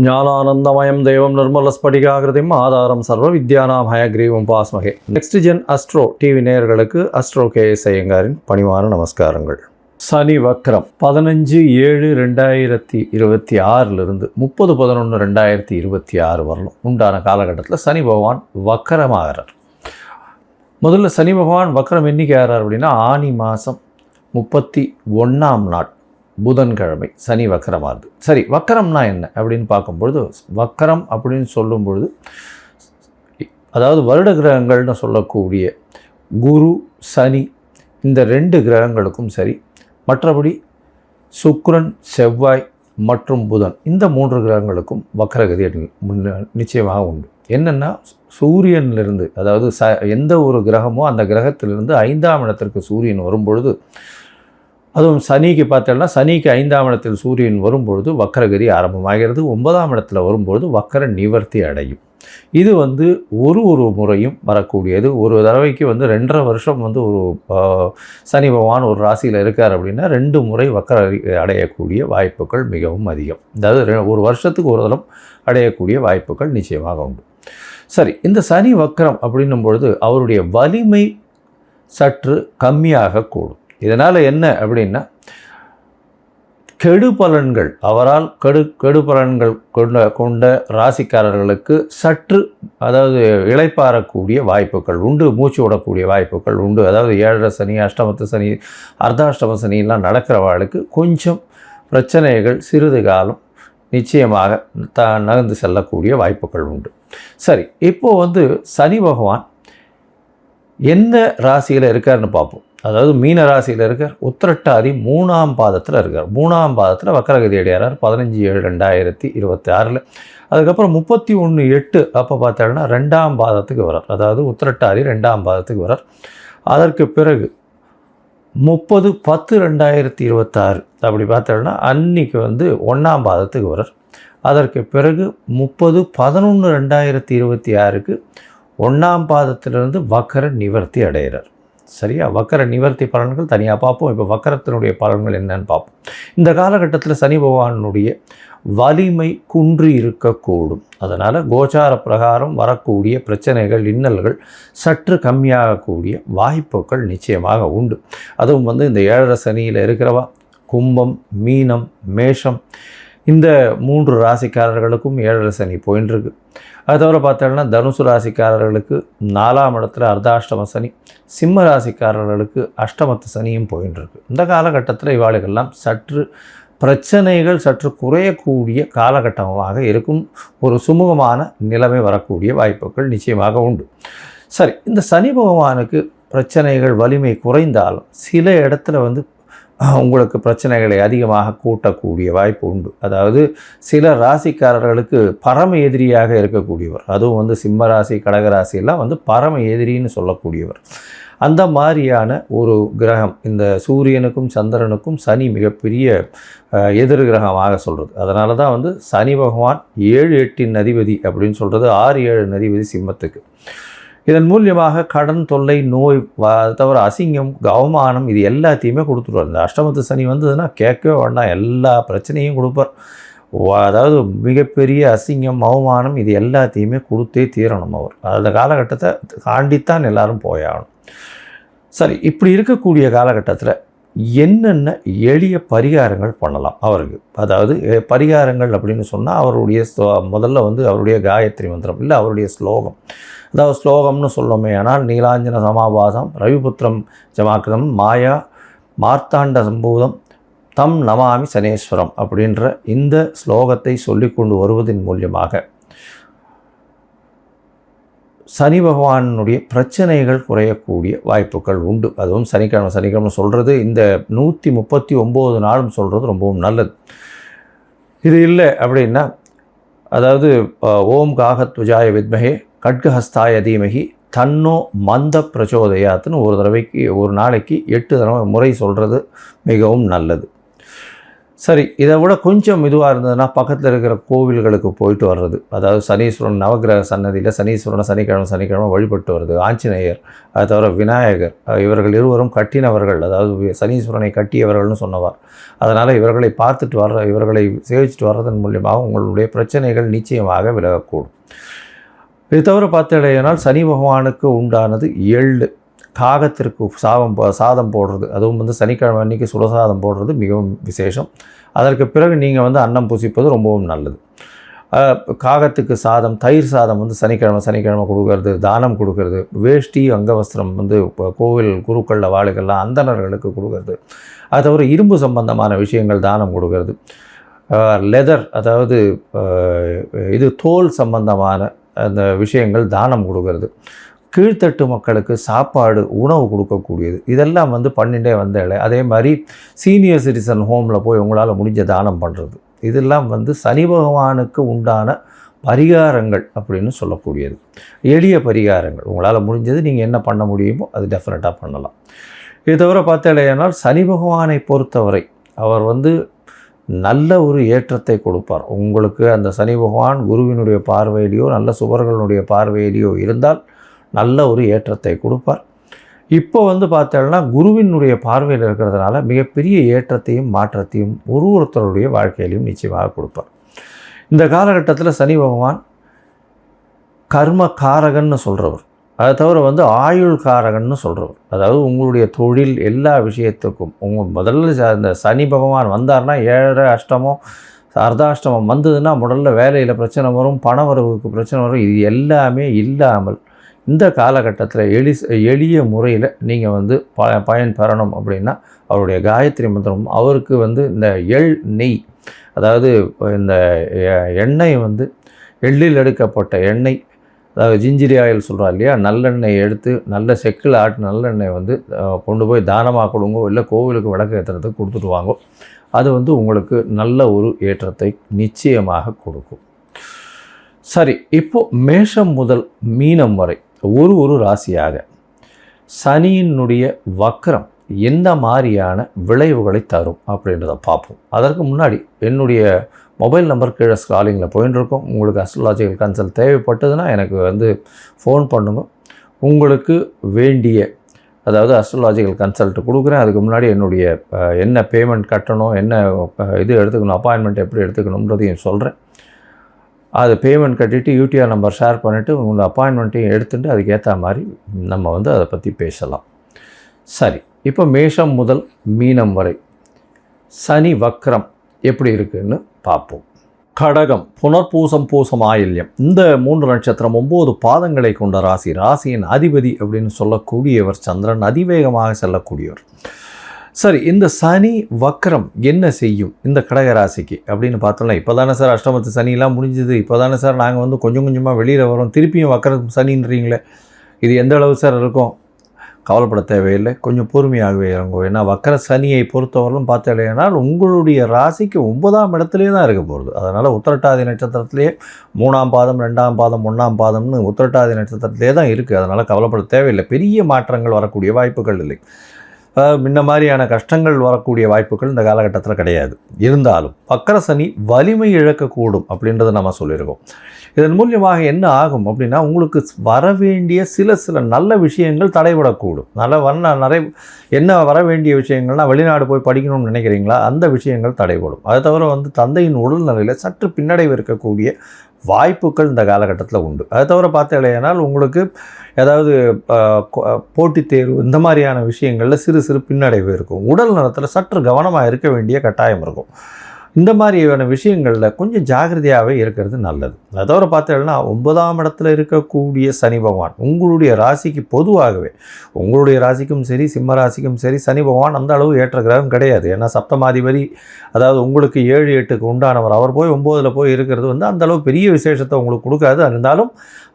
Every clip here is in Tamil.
ஞானானந்தமயம் தேவம் நிர்மலஸ்படிகாகிருதிம் ஆதாரம் சர்வ வித்யானாம் ஹயக்ரீவம் பாஸ்மகே. நெக்ஸ்ட் ஜென் அஸ்ட்ரோ டிவி நேயர்களுக்கு அஸ்ட்ரோ கேஎஸ் ஐயங்காரின் பணிவான நமஸ்காரங்கள். சனி வக்ரம் 15/7/2026 30/11/2026 வரலும் உண்டான காலகட்டத்தில் சனி பகவான் வக்கரமாகிறார். முதல்ல சனி பகவான் வக்கரம் என்னைக்கு ஆகிறார் அப்படின்னா ஆனி மாதம் 31ஆம் நாள் புதன்கிழமை சனி வக்கரமாகுது. சரி, வக்கரம்னா என்ன அப்படின்னு பார்க்கும்பொழுது, வக்கரம் அப்படின்னு சொல்லும்பொழுது அதாவது வருட கிரகங்கள்னு சொல்லக்கூடிய குரு சனி இந்த 2 கிரகங்களுக்கும் சரி, மற்றபடி சுக்கிரன் செவ்வாய் மற்றும் புதன் இந்த 3 கிரகங்களுக்கும் வக்கரகதி நிச்சயமாக உண்டு. என்னென்னா சூரியனிலிருந்து, அதாவது எந்த ஒரு கிரகமோ அந்த கிரகத்திலிருந்து 5ஆம் இடத்திற்கு சூரியன் வரும்பொழுது, அதுவும் சனிக்கு பார்த்தோம்னா சனிக்கு 5ஆம் இடத்தில் சூரியன் வரும்பொழுது வக்கரகதி ஆரம்பமாகிறது. 9ஆம் இடத்துல வரும்பொழுது வக்கர நிவர்த்தி அடையும். இது ஒரு முறையும் வரக்கூடியது. ஒரு தடவைக்கு 2.5 வருஷம் ஒரு சனி பகவான் ஒரு ராசியில் இருக்கார் அப்படின்னா 2 முறை வக்கர அடையக்கூடிய வாய்ப்புகள் மிகவும் அதிகம். அதாவது ஒரு வருஷத்துக்கு ஒரு தரம் அடையக்கூடிய வாய்ப்புகள் நிச்சயமாக உண்டு. சரி, இந்த சனி வக்கரம் அப்படின்னும் பொழுது அவருடைய வலிமை சற்று கம்மியாக கூடும். இதனால் என்ன அப்படின்னா கெடு பலன்கள், அவரால் கெடு பலன்கள் கொண்ட ராசிக்காரர்களுக்கு சற்று அதாவது இளைப்பாறக்கூடிய வாய்ப்புகள் உண்டு, மூச்சு விடக்கூடிய வாய்ப்புகள் உண்டு. அதாவது 7.5 சனி, அஷ்டமத்து சனி, அர்த்தாஷ்டம சனியெல்லாம் நடக்கிறவர்களுக்கு கொஞ்சம் பிரச்சனைகள் சிறிது காலம் நிச்சயமாக நகர்ந்து செல்லக்கூடிய வாய்ப்புகள் உண்டு. சரி, இப்போது சனி பகவான் என்ன ராசியில் இருக்காருன்னு பார்ப்போம். அதாவது மீன ராசியில் இருக்கார், உத்திரட்டாதி 3ஆம் பாதத்தில் இருக்கார். 3ஆம் பாதத்தில் வக்கரகதி அடையார் 15/7/2026. அதுக்கப்புறம் 31/8 அப்போ பார்த்தோம்னா 2ஆம் பாதத்துக்கு வரார். அதாவது உத்திரட்டாதி 2ஆம் பாதத்துக்கு வரார். அதற்கு பிறகு 30/10/2026 அப்படி பார்த்தோம்னா அன்னைக்கு 1ஆம் பாதத்துக்கு வரார். அதற்கு பிறகு 30/11/2026க்கு 1ஆம் பாதத்திலிருந்து வக்கர நிவர்த்தி அடைகிறார். சரியா? வக்கர நிவர்த்தி பலன்கள் தனியாக பார்ப்போம். இப்போ வக்கரத்தினுடைய பலன்கள் என்னன்னு பார்ப்போம். இந்த காலகட்டத்தில் சனி பகவானுடைய வலிமை குன்றி இருக்கக்கூடும். அதனால் கோச்சார பிரகாரம் வரக்கூடிய பிரச்சனைகள், இன்னல்கள் சற்று கம்மியாகக்கூடிய வாய்ப்புகள் நிச்சயமாக உண்டு. அதுவும் இந்த 7.5 சனியில் இருக்கிறவா கும்பம், மீனம், மேஷம் இந்த 3 ராசிக்காரர்களுக்கும் 7.5 சனி போயின்னு இருக்கு. அது தவிர பார்த்தோம்னா தனுசு ராசிக்காரர்களுக்கு 4ஆம் இடத்துல அர்த்தாஷ்டம சனி, சிம்ம ராசிக்காரர்களுக்கு அஷ்டமத்து சனியும் போயின்னு இருக்கு. இந்த காலகட்டத்தில் இவாளுகெல்லாம் சற்று பிரச்சனைகள் சற்று குறையக்கூடிய காலகட்டமாக இருக்கும். ஒரு சுமூகமான நிலைமை வரக்கூடிய வாய்ப்புகள் நிச்சயமாக உண்டு. சரி, இந்த சனி பகவானுக்கு பிரச்சனைகள் வலிமை குறைந்தாலும் சில இடத்துல உங்களுக்கு பிரச்சனைகளை அதிகமாக கூட்டக்கூடிய வாய்ப்பு உண்டு. அதாவது சில ராசிக்காரர்களுக்கு பரம எதிரியாக இருக்கக்கூடியவர், அதுவும் சிம்ம ராசி, கடகராசியெல்லாம் பரம எதிரின்னு சொல்லக்கூடியவர். அந்த மாதிரியான ஒரு கிரகம் இந்த சூரியனுக்கும் சந்திரனுக்கும் சனி மிகப்பெரிய எதிர் கிரகமாக சொல்கிறது. அதனால தான் சனி பகவான் 7-8 அதிபதி அப்படின்னு சொல்கிறது. 6-7 அதிபதி சிம்மத்துக்கு. இதன் மூலியமாக கடன் தொல்லை, நோய், தவிர அசிங்கம், அவமானம் இது எல்லாத்தையுமே கொடுத்துருவார். இந்த அஷ்டமத்து சனி வந்ததுன்னா கேட்கவே வேண்டாம், எல்லா பிரச்சனையும் கொடுப்பார். அதாவது மிகப்பெரிய அசிங்கம், அவமானம் இது எல்லாத்தையுமே கொடுத்தே தீரணும் அவர். அந்த காலகட்டத்தை தாண்டித்தான் எல்லாரும் போயாகணும். சரி, இப்படி இருக்கக்கூடிய காலகட்டத்தில் என்னென்ன எளிய பரிகாரங்கள் பண்ணலாம் அவருக்கு? அதாவது பரிகாரங்கள் அப்படின்னு சொன்னால் அவருடைய முதல்ல அவருடைய காயத்ரி மந்திரம் இல்லை அவருடைய ஸ்லோகம். அதாவது ஸ்லோகம்னு சொல்லணுமே ஆனால் நீலாஞ்சன சமாபாசம் ரவிபுத்திரம் ஜமாக்கிரம் மாயா மார்த்தாண்ட சம்பூதம் தம் நமாமி சனேஸ்வரம் அப்படின்ற இந்த ஸ்லோகத்தை சொல்லிக்கொண்டு வருவதன் மூலியமாக சனி பகவானுடைய பிரச்சனைகள் குறையக்கூடிய வாய்ப்புகள் உண்டு. அதுவும் சனிக்கிழமை சொல்கிறது இந்த 139 நாளும் சொல்கிறது ரொம்பவும் நல்லது. இது இல்லை அப்படின்னா அதாவது ஓம் காகத்வஜாய வித்மஹே கட்கஹஸ்தாய தீமஹி தன்னோ மந்த பிரச்சோதயாத்துன்னு ஒரு நாளைக்கு 8 தடவை முறை சொல்கிறது மிகவும் நல்லது. சரி, இதை விட கொஞ்சம் இதுவாக இருந்ததுன்னா பக்கத்தில் இருக்கிற கோவில்களுக்கு போயிட்டு வர்றது. அதாவது சனீஸ்வரன் நவக்கிரக சன்னதியில் சனீஸ்வரனை சனிக்கிழமை வழிபட்டு வருது. ஆஞ்சநேயர், அது தவிர விநாயகர், இவர்கள் இருவரும் கட்டினவர்கள், அதாவது சனீஸ்வரனை கட்டியவர்கள்னு சொன்னவார். அதனால் இவர்களை பார்த்துட்டு இவர்களை சேவிச்சுட்டு வர்றதன் மூலியமாக உங்களுடைய பிரச்சனைகள் நிச்சயமாக விலகக்கூடும். இது தவிர பார்த்தீங்கன்னா சனி பகவானுக்கு உண்டானது எள்ளு. காகத்திற்கு சாதம் போடுறது, அதுவும் சனிக்கிழமை அன்றைக்கி சுடசாதம் போடுறது மிகவும் விசேஷம். அதற்கு பிறகு நீங்கள் அன்னம் புசிப்பது ரொம்பவும் நல்லது. காகத்துக்கு சாதம், தயிர் சாதம் சனிக்கிழமை கொடுக்கறது, தானம் கொடுக்கறது, வேஷ்டி அங்கவஸ்திரம் கோவில் குருக்களில் வாழுகள்லாம் அந்தணர்களுக்கு கொடுக்கறது. அது தவிர இரும்பு சம்பந்தமான விஷயங்கள் தானம் கொடுக்கறது, லெதர் அதாவது தோல் சம்பந்தமான அந்த விஷயங்கள் தானம் கொடுக்கறது, கீழ்த்தட்டு மக்களுக்கு சாப்பாடு உணவு கொடுக்கக்கூடியது, இதெல்லாம் பண்ணிட்டே வந்தாலே. அதே மாதிரி சீனியர் சிட்டிசன் ஹோமில் போய் உங்களால் முடிஞ்ச தானம் பண்ணுறது, இதெல்லாம் சனி பகவானுக்கு உண்டான பரிகாரங்கள் அப்படின்னு சொல்லக்கூடியது. எளிய பரிகாரங்கள் உங்களால் முடிஞ்சது நீங்கள் என்ன பண்ண முடியுமோ அது டெஃபினட்டாக பண்ணலாம். இது தவிர பார்த்தாலேனால் சனி பகவானை பொறுத்தவரை அவர் நல்ல ஒரு ஏற்றத்தை கொடுப்பார் உங்களுக்கு. அந்த சனி பகவான் குருவினுடைய பார்வையிலையோ நல்ல சுபர்களுடைய பார்வையிலையோ இருந்தால் நல்ல ஒரு ஏற்றத்தை கொடுப்பார். இப்போ பார்த்தோம்னா குருவினுடைய பார்வையில் இருக்கிறதுனால மிகப்பெரிய ஏற்றத்தையும் மாற்றத்தையும் ஒருத்தருடைய வாழ்க்கையிலையும் நிச்சயமாக கொடுப்பார். இந்த காலகட்டத்தில் சனி பகவான் கர்ம காரகன்னு சொல்கிறவர், அதை தவிர ஆயுள் காரகன்னு சொல்கிறவர். அதாவது உங்களுடைய தொழில் எல்லா விஷயத்துக்கும் முதல்ல அந்த சனி பகவான் வந்தார்னா 7 அஷ்டமம் அர்த்தாஷ்டமம் வந்ததுன்னா முதல்ல வேலையில் பிரச்சனை வரும், பண வரவுக்கு பிரச்சனை வரும். இது எல்லாமே இல்லாமல் இந்த காலகட்டத்தில் எளிய முறையில் நீங்கள் பயன் பெறணும் அப்படின்னா அவருடைய காயத்ரி மந்திரம், அவருக்கு இந்த நெய், அதாவது இந்த எண்ணெய் எள்ளில் எடுக்கப்பட்ட எண்ணெய், அதாவது ஜிஞ்சிரி ஆயில் சொல்கிறா இல்லையா, நல்லெண்ணெய் எடுத்து நல்ல செக்கில் ஆட்டு நல்லெண்ணெய் கொண்டு போய் தானமாக கொடுங்கோ, இல்லை கோவிலுக்கு விளக்கு ஏற்றுறதுக்கு கொடுத்துட்டு வாங்கோ. அது உங்களுக்கு நல்ல ஒரு ஏற்றத்தை நிச்சயமாக கொடுக்கும். சரி, இப்போது மேஷம் முதல் மீனம் வரை ஒரு ராசியாக சனியினுடைய வக்ரம் எந்த மாதிரியான விளைவுகளை தரும் அப்படின்றத பார்ப்போம். அதற்கு முன்னாடி என்னுடைய மொபைல் நம்பர் கீழே ஸ்க்ராலிங்கில் போயின்ட்டுருக்கோம். உங்களுக்கு அஸ்ட்ராலாஜிக்கல் கன்சல்ட் தேவைப்பட்டதுன்னா எனக்கு ஃபோன் பண்ணுங்க. உங்களுக்கு வேண்டிய அதாவது அஸ்ட்ராலாஜிக்கல் கன்சல்ட் கொடுக்குறேன். அதுக்கு முன்னாடி என்னுடைய என்ன பேமெண்ட் கட்டணும், என்ன எடுத்துக்கணும், அப்பாயின்மெண்ட் எப்படி எடுத்துக்கணுன்றதையும் சொல்கிறேன். அது பேமெண்ட் கட்டிவிட்டு யூடிஆர் நம்பர் ஷேர் பண்ணிவிட்டு உங்கள் அப்பாயின்மெண்ட்டையும் எடுத்துகிட்டு அதுக்கேற்ற மாதிரி நம்ம அதை பற்றி பேசலாம். சரி, இப்போ மேஷம் முதல் மீனம் வரை சனி வக்ரம் எப்படி இருக்குதுன்னு பார்ப்போம். கடகம், புனர்பூசம், பூசம், ஆயில்யம், இந்த 3 நட்சத்திரம் 9 பாதங்களை கொண்ட ராசி. ராசியின் அதிபதி அப்படின்னு சொல்லக்கூடியவர் சந்திரன், அதிவேகமாக செல்லக்கூடியவர். சரி, இந்த சனி வக்ரம் என்ன செய்யும் இந்த கடகராசிக்கு அப்படின்னு பார்த்தோம்னா, இப்போ தானே சார் அஷ்டமத்து சனிலாம் முடிஞ்சுது, இப்போ தானே சார் நாங்கள் கொஞ்சம் கொஞ்சமாக வெளியில் வரோம், திருப்பியும் வக்ரம் சனின்றீங்களே, இது எந்த அளவு சார் இருக்கும்? கவலைப்பட தேவையில்லை, கொஞ்சம் பொறுமையாகவே இறங்கும். ஏன்னா வக்கர சனியை பொறுத்தவரையும் பார்த்தீங்கன்னா உங்களுடைய ராசிக்கு 9ஆம் இடத்துலேயே தான் இருக்க போகிறது. அதனால் உத்திரட்டாதி நட்சத்திரத்திலேயே 3ஆம் பாதம், 2ஆம் பாதம், 1ஆம் பாதம்னு உத்திரட்டாதி நட்சத்திரத்திலே தான் இருக்குது. அதனால் கவலைப்பட தேவையில்லை, பெரிய மாற்றங்கள் வரக்கூடிய வாய்ப்புகள் இல்லை. முன்ன மாதிரியான கஷ்டங்கள் வரக்கூடிய வாய்ப்புகள் இந்த காலகட்டத்தில் கிடையாது. இருந்தாலும் வக்கர சனி வலிமை இழக்கக்கூடும் அப்படின்றத நம்ம சொல்லியிருக்கோம். இதன் மூலியமாக என்ன ஆகும் அப்படின்னா, உங்களுக்கு வரவேண்டிய சில நல்ல விஷயங்கள் தடைபடக்கூடும். என்ன வர வேண்டிய விஷயங்கள்னால், வெளிநாடு போய் படிக்கணும்னு நினைக்கிறீங்களா, அந்த விஷயங்கள் தடைபடும். அதை தவிர தந்தையின் உடல்நிலையில் சற்று பின்னடைவு இருக்கக்கூடிய வாய்ப்புகள் இந்த காலகட்டத்தில் உண்டு. அதை தவிர பார்த்தீங்கன்னா உங்களுக்கு ஏதாவது போட்டித் தேர்வு இந்த மாதிரியான விஷயங்களில் சிறு பின்னடைவு இருக்கும். உடல் நலத்தில் சற்று கவனமாக இருக்க வேண்டிய கட்டாயம் இருக்கும். இந்த மாதிரியான விஷயங்களில் கொஞ்சம் ஜாகிரதையாகவே இருக்கிறது நல்லது. அதை தவிர பார்த்தீங்கன்னா 9ஆம் இடத்துல இருக்கக்கூடிய சனி பகவான் உங்களுடைய ராசிக்கு பொதுவாகவே, உங்களுடைய ராசிக்கும் சரி சிம்ம ராசிக்கும் சரி சனி பகவான் அந்த அளவு ஏற்ற கிரகம் கிடையாது. ஏன்னா சப்தமாதிபதி, அதாவது உங்களுக்கு 7, 8க்கு உண்டானவர், அவர் போய் 9ல் போய் இருக்கிறது அந்த அளவு பெரிய விசேஷத்தை உங்களுக்கு கொடுக்காது. இருந்தாலும்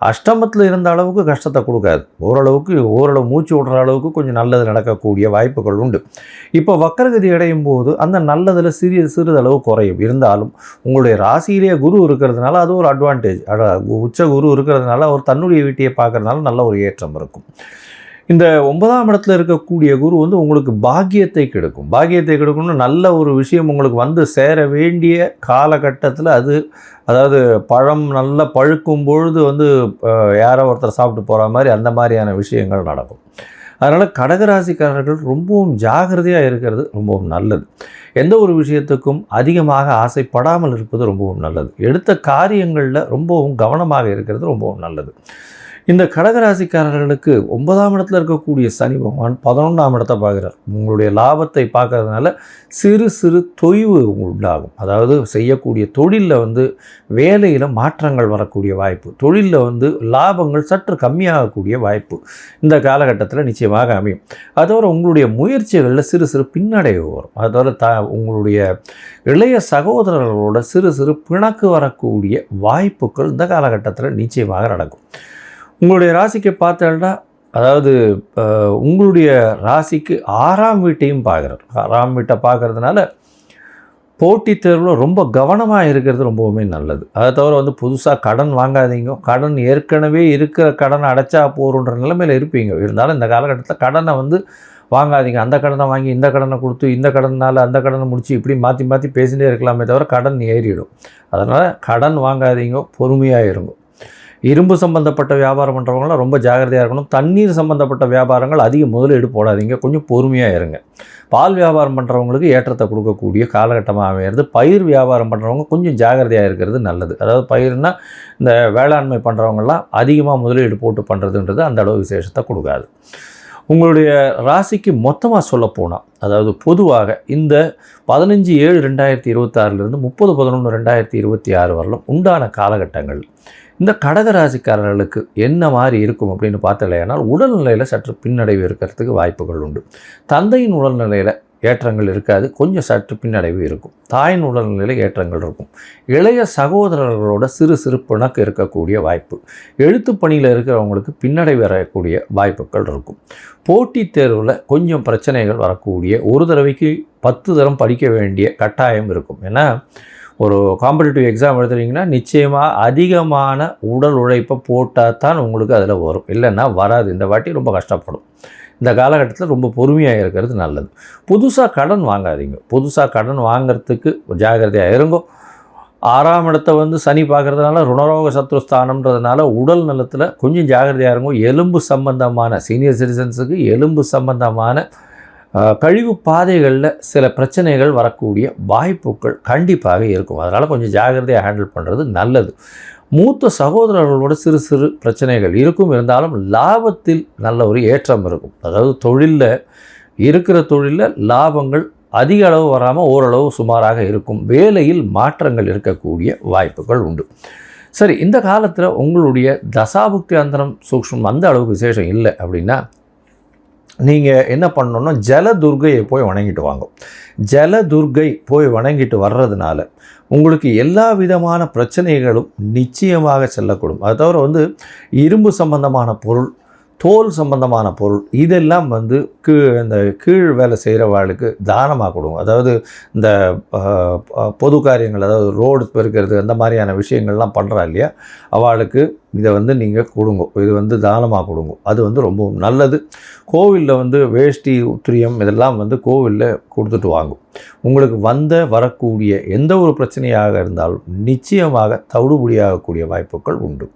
அஷ்டமத்தில் இருந்த அளவுக்கு கஷ்டத்தை கொடுக்காது. ஓரளவு மூச்சு விடுற அளவுக்கு கொஞ்சம் நல்லது நடக்கக்கூடிய வாய்ப்புகள் உண்டு. இப்போ வக்கரகதி அடையும் போது அந்த நல்லதில் சிறிதளவு குறையும். இருந்தாலும் உங்களுடைய ராசியிலேயே குரு இருக்கிறதுனால அது ஒரு அட்வான்டேஜ். உச்ச குரு இருக்கிறதுனால அவர் தன்னுடைய வீட்டையை பார்க்கறதுனால நல்ல ஒரு ஏற்றம் இருக்கும். இந்த 9ஆம் இடத்துல இருக்கக்கூடிய குரு வந்து உங்களுக்கு பாக்கியத்தை கெடுக்கும். பாக்கியத்தை கெடுக்கணும்னு நல்ல ஒரு விஷயம் உங்களுக்கு வந்து சேர வேண்டிய காலகட்டத்தில் அதாவது பழம் நல்லா பழுக்கும் பொழுது வந்து யாரோ ஒருத்தர் சாப்பிட்டு போகிற மாதிரி அந்த மாதிரியான விஷயங்கள் நடக்கும். அதனால் கடகராசிக்காரர்கள் ரொம்பவும் ஜாகிரதையாக இருக்கிறது ரொம்பவும் நல்லது. எந்த ஒரு விஷயத்துக்கும் அதிகமாக ஆசைப்படாமல் இருப்பது ரொம்பவும் நல்லது. எடுத்த காரியங்களில் ரொம்பவும் கவனமாக இருக்கிறது ரொம்பவும் நல்லது. இந்த கடகராசிக்காரர்களுக்கு 9ஆம் இடத்துல இருக்கக்கூடிய சனி பகவான் 11ஆம் இடத்தை பார்க்குறார். உங்களுடைய லாபத்தை பார்க்கறதுனால சிறு சிறு தொய்வு உண்டாகும். அதாவது செய்யக்கூடிய தொழிலில் வந்து வேலையில் மாற்றங்கள் வரக்கூடிய வாய்ப்பு, தொழிலில் வந்து லாபங்கள் சற்று கம்மியாகக்கூடிய வாய்ப்பு இந்த காலகட்டத்தில் நிச்சயமாக அமையும். அதோட உங்களுடைய முயற்சிகளில் சிறு சிறு பின்னடைவு வரும். அதோட உங்களுடைய இளைய சகோதரர்களோட சிறு சிறு பிணக்கு வரக்கூடிய வாய்ப்புகள் இந்த காலகட்டத்தில் நிச்சயமாக நடக்கும். உங்களுடைய ராசிக்கு பார்த்தோம்னா, அதாவது உங்களுடைய ராசிக்கு 6ஆம் வீட்டையும் பார்க்குறார். 6ஆம் வீட்டை பார்க்குறதுனால போட்டித் தேர்வில் ரொம்ப கவனமாக இருக்கிறது ரொம்பவுமே நல்லது. அதை தவிர வந்து புதுசாக கடன் வாங்காதீங்க. கடன் ஏற்கனவே இருக்கிற கடனை அடைச்சா போகிறன்ற நிலைமையில் இருப்பீங்க. இருந்தாலும் இந்த காலகட்டத்தில் கடனை வந்து வாங்காதீங்க. அந்த கடனை வாங்கி இந்த கடனை கொடுத்து இந்த கடனால் அந்த கடனை முடித்து இப்படி மாற்றி மாற்றி பேசிகிட்டே இருக்கலாமே தவிர கடன் ஏறிடும். அதனால் கடன் வாங்காதீங்க, பொறுமையாக இருங்க. இரும்பு சம்மந்தப்பட்ட வியாபாரம் பண்ணுறவங்களாம் ரொம்ப ஜாகிரதையாக இருக்கணும். தண்ணீர் சம்மந்தப்பட்ட வியாபாரங்கள் அதிக முதலீடு போடாதீங்க, கொஞ்சம் பொறுமையாக இருங்க. பால் வியாபாரம் பண்ணுறவங்களுக்கு ஏற்றத்தை கொடுக்கக்கூடிய காலகட்டமாக அமையிறது. பயிர் வியாபாரம் பண்ணுறவங்க கொஞ்சம் ஜாகிரதையாக இருக்கிறது நல்லது. அதாவது பயிர்னால் இந்த வேளாண்மை பண்ணுறவங்களாம் அதிகமாக முதலீடு போட்டு பண்ணுறதுன்றது அந்த அளவு விசேஷத்தை கொடுக்காது. உங்களுடைய ராசிக்கு மொத்தமாக சொல்லப்போனால், அதாவது பொதுவாக இந்த 15/7/2026 30/11/2026 வரலும் உண்டான காலகட்டங்கள் இந்த கடகராசிக்காரர்களுக்கு என்ன மாதிரி இருக்கும் அப்படின்னு பார்த்தலையானால், உடல்நிலையில் சற்று பின்னடைவு இருக்கிறதுக்கு வாய்ப்புகள் உண்டு. தந்தையின் உடல்நிலையில் ஏற்றங்கள் இருக்காது, கொஞ்சம் சற்று பின்னடைவு இருக்கும். தாயின் உடல்நிலையில் ஏற்றங்கள் இருக்கும். இளைய சகோதரர்களோட சிறு சிறு பிணக்கு இருக்கக்கூடிய வாய்ப்பு. எழுத்து பணியில் இருக்கிறவங்களுக்கு பின்னடைவு வரக்கூடிய வாய்ப்புகள் இருக்கும். போட்டித் தேர்வில் கொஞ்சம் பிரச்சனைகள் வரக்கூடிய, ஒரு தடவைக்கு 10 தரம் படிக்க வேண்டிய கட்டாயம் இருக்கும். ஏன்னா ஒரு காம்படிட்டிவ் எக்ஸாம் எழுதுறீங்கன்னா நிச்சயமாக அதிகமான உடல் உழைப்பை போட்டால் தான் உங்களுக்கு அதில் வரும், இல்லைன்னா வராது. இந்த வாட்டி ரொம்ப கஷ்டப்படும். இந்த காலகட்டத்தில் ரொம்ப பொறுமையாக இருக்கிறது நல்லது. புதுசாக கடன் வாங்காதீங்க. புதுசாக கடன் வாங்கிறதுக்கு ஜாகிரதையாக இருங்கோ. 6ஆம் இடத்தை வந்து சனி பார்க்குறதுனால ருணரோக சத்ருஸ்தானம்ன்றதுனால உடல் நலத்தில் கொஞ்சம் ஜாகிரதையாக இருங்கோ. எலும்பு சம்பந்தமான சீனியர் சிட்டிசன்ஸுக்கு எலும்பு சம்பந்தமான கழிவு பாதைகளில் சில பிரச்சனைகள் வரக்கூடிய வாய்ப்புகள் கண்டிப்பாக இருக்கும். அதனால் கொஞ்சம் ஜாகிரதையாக ஹேண்டில் பண்ணுறது நல்லது. மூத்த சகோதரர்களோட சிறு சிறு பிரச்சனைகள் இருக்கும், இருந்தாலும் லாபத்தில் நல்ல ஒரு ஏற்றம் இருக்கும். அதாவது தொழிலில் லாபங்கள் அதிக அளவு வராமல் ஓரளவு சுமாராக இருக்கும். வேலையில் மாற்றங்கள் இருக்கக்கூடிய வாய்ப்புகள் உண்டு. சரி, இந்த காலத்தில் உங்களுடைய தசாபுக்தி அந்தரம் சூக்ஷ்மம் அந்த அளவு விசேஷம் இல்லை அப்படின்னா, நீங்கள் என்ன பண்ணணுன்னா ஜலதுர்கையை போய் வணங்கிட்டு வாங்க. ஜலதுர்கை போய் வணங்கிட்டு வர்றதுனால உங்களுக்கு எல்லா விதமான பிரச்சனைகளும் நிச்சயமாக செல்லக்கூடும். அது தவிர வந்து இரும்பு சம்பந்தமான பொருள், தோல் சம்பந்தமான பொருள் இதெல்லாம் வந்து இந்த கீழ் வேலை செய்கிறவாளுக்கு தானமாக கொடுங்க. அதாவது இந்த பொது காரியங்கள், அதாவது ரோடு பெருக்கிறது அந்த மாதிரியான விஷயங்கள்லாம் பண்ணுறா இல்லையா, அவளுக்கு இதை வந்து நீங்கள் கொடுங்க. இது வந்து தானமாக கொடுங்க. அது வந்து ரொம்ப நல்லது. கோவிலில் வந்து வேஷ்டி உத்திரியம் இதெல்லாம் வந்து கோவிலில் கொடுத்துட்டு வாங்கும். உங்களுக்கு வரக்கூடிய எந்த ஒரு பிரச்சனையாக இருந்தாலும் நிச்சயமாக தவிடுபடியாகக்கூடிய வாய்ப்புகள் உண்டு.